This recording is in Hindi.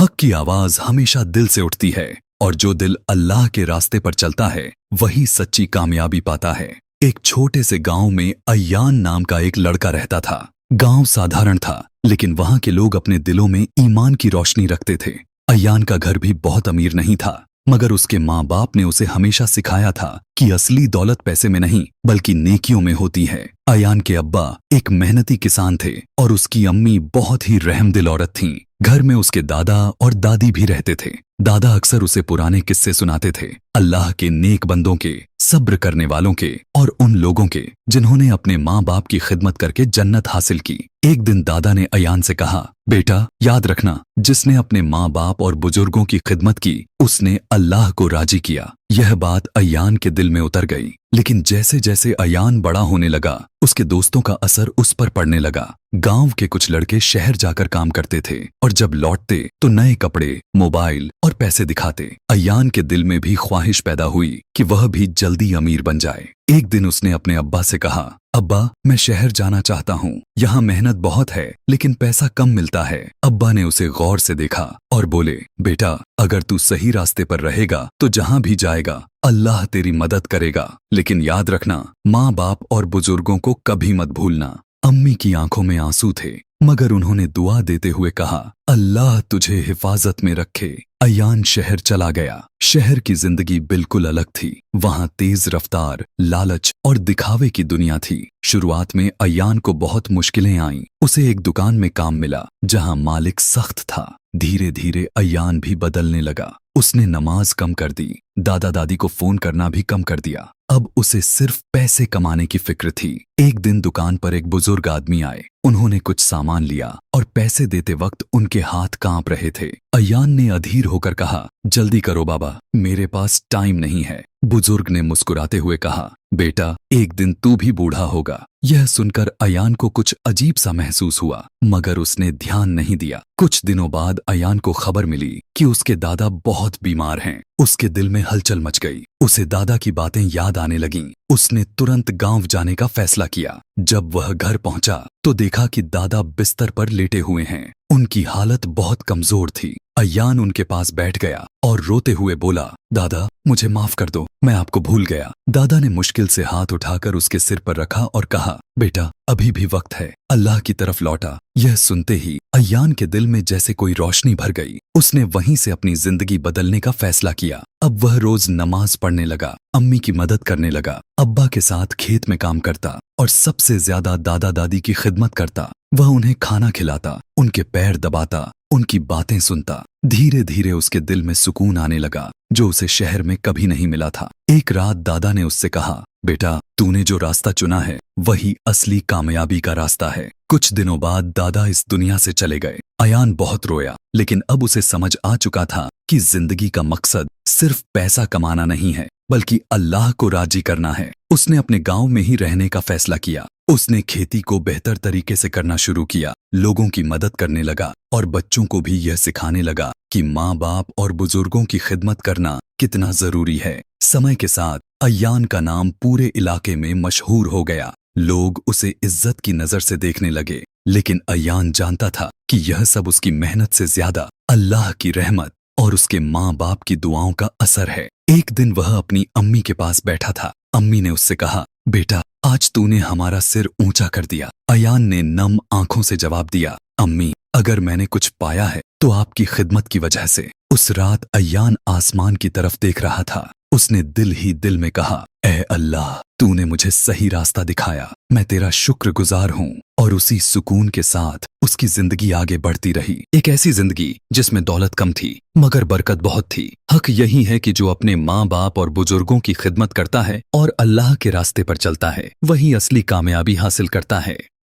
हक की आवाज हमेशा दिल से उठती है और जो दिल अल्लाह के रास्ते पर चलता है वही सच्ची कामयाबी पाता है। एक छोटे से गांव में अय्यान नाम का एक लड़का रहता था। गांव साधारण था लेकिन वहां के लोग अपने दिलों में ईमान की रोशनी रखते थे। अय्यान का घर भी बहुत अमीर नहीं था मगर उसके माँ बाप ने उसे हमेशा सिखाया था कि असली दौलत पैसे में नहीं बल्कि नेकियों में होती है। अय्यान के अब्बा एक मेहनती किसान थे और उसकी अम्मी बहुत ही रहमदिल औरत थीं। घर में उसके दादा और दादी भी रहते थे। दादा अक्सर उसे पुराने किस्से सुनाते थे, अल्लाह के नेक बंदों के, सब्र करने वालों के और उन लोगों के जिन्होंने अपने माँ बाप की खिदमत करके जन्नत हासिल की। एक दिन दादा ने अय्यान से कहा, बेटा याद रखना, जिसने अपने माँ बाप और बुजुर्गों की खिदमत की उसने अल्लाह को राजी किया। यह बात अय्यान के दिल में उतर गई, लेकिन जैसे जैसे अय्यान बड़ा होने लगा उसके दोस्तों का असर उस पर पड़ने लगा। गांव के कुछ लड़के शहर जाकर काम करते थे और जब लौटते तो नए कपड़े, मोबाइल और पैसे दिखाते। अय्यान के दिल में भी ख्वाहिश पैदा हुई कि वह भी जल्दी अमीर बन जाए। एक दिन उसने अपने अब्बा से कहा, अब्बा मैं शहर जाना चाहता हूँ, यहाँ मेहनत बहुत है लेकिन पैसा कम मिलता है। अब्बा ने उसे गौर से देखा और बोले, बेटा अगर तू सही रास्ते पर रहेगा तो जहाँ भी जाएगा अल्लाह तेरी मदद करेगा, लेकिन याद रखना माँ बाप और बुजुर्गों को कभी मत भूलना। अम्मी की आंखों में आंसू थे मगर उन्होंने दुआ देते हुए कहा, अल्लाह तुझे हिफाजत में रखे। अय्यान शहर चला गया। शहर की जिंदगी बिल्कुल अलग थी। वहां तेज रफ्तार, लालच और दिखावे की दुनिया थी। शुरुआत में अय्यान को बहुत मुश्किलें आईं। उसे एक दुकान में काम मिला जहां मालिक सख्त था। धीरे धीरे अय्यान भी बदलने लगा। उसने नमाज कम कर दी, दादा दादी को फोन करना भी कम कर दिया। अब उसे सिर्फ पैसे कमाने की फिक्र थी। एक दिन दुकान पर एक बुजुर्ग आदमी आए। उन्होंने कुछ सामान लिया और पैसे देते वक्त उनके हाथ कांप रहे थे। अय्यान ने अधीर होकर कहा, जल्दी करो बाबा, मेरे पास टाइम नहीं है। बुजुर्ग ने मुस्कुराते हुए कहा, बेटा एक दिन तू भी बूढ़ा होगा। यह सुनकर अय्यान को कुछ अजीब सा महसूस हुआ मगर उसने ध्यान नहीं दिया। कुछ दिनों बाद अय्यान को खबर मिली कि उसके दादा बहुत बीमार हैं। उसके दिल में हलचल मच गई। उसे दादा की बातें याद आने लगीं। उसने तुरंत गांव जाने का फैसला किया। जब वह घर पहुंचा तो देखा कि दादा बिस्तर पर लेटे हुए हैं। उनकी हालत बहुत कमजोर थी। अय्यान उनके पास बैठ गया और रोते हुए बोला, दादा मुझे माफ कर दो, मैं आपको भूल गया। दादा ने मुश्किल से हाथ उठाकर उसके सिर पर रखा और कहा, बेटा अभी भी वक्त है, अल्लाह की तरफ लौटा। यह सुनते ही अय्यान के दिल में जैसे कोई रोशनी भर गई। उसने वहीं से अपनी जिंदगी बदलने का फैसला किया। अब वह रोज नमाज पढ़ने लगा, अम्मी की मदद करने लगा, अब्बा के साथ खेत में काम करता और सबसे ज्यादा दादा दादी की खिदमत करता। वह उन्हें खाना खिलाता, उनके पैर दबाता, उनकी बातें सुनता। धीरे धीरे उसके दिल में सुकून आने लगा जो उसे शहर में कभी नहीं मिला था। एक रात दादा ने उससे कहा, बेटा तूने जो रास्ता चुना है वही असली कामयाबी का रास्ता है। कुछ दिनों बाद दादा इस दुनिया से चले गए। अय्यान बहुत रोया लेकिन अब उसे समझ आ चुका था कि जिंदगी का मकसद सिर्फ पैसा कमाना नहीं है बल्कि अल्लाह को राजी करना है। उसने अपने गांव में ही रहने का फैसला किया। उसने खेती को बेहतर तरीके से करना शुरू किया, लोगों की मदद करने लगा और बच्चों को भी यह सिखाने लगा कि माँ बाप और बुजुर्गों की खिदमत करना कितना जरूरी है। समय के साथ अय्यान का नाम पूरे इलाके में मशहूर हो गया। लोग उसे इज्जत की नजर से देखने लगे, लेकिन अय्यान जानता था कि यह सब उसकी मेहनत से ज्यादा अल्लाह की रहमत और उसके माँ बाप की दुआओं का असर है। एक दिन वह अपनी अम्मी के पास बैठा था। अम्मी ने उससे कहा, बेटा आज तूने हमारा सिर ऊंचा कर दिया। अय्यान ने नम आंखों से जवाब दिया, अम्मी अगर मैंने कुछ पाया है तो आपकी खिदमत की वजह से। उस रात अय्यान आसमान की तरफ देख रहा था। उसने दिल ही दिल में कहा, ऐ अल्लाह तूने मुझे सही रास्ता दिखाया, मैं तेरा शुक्रगुजार हूँ। और उसी सुकून के साथ उसकी जिंदगी आगे बढ़ती रही। एक ऐसी जिंदगी जिसमें दौलत कम थी मगर बरकत बहुत थी। हक यही है कि जो अपने माँ बाप और बुजुर्गों की खिदमत करता है और अल्लाह के रास्ते पर चलता है वही असली कामयाबी हासिल करता है।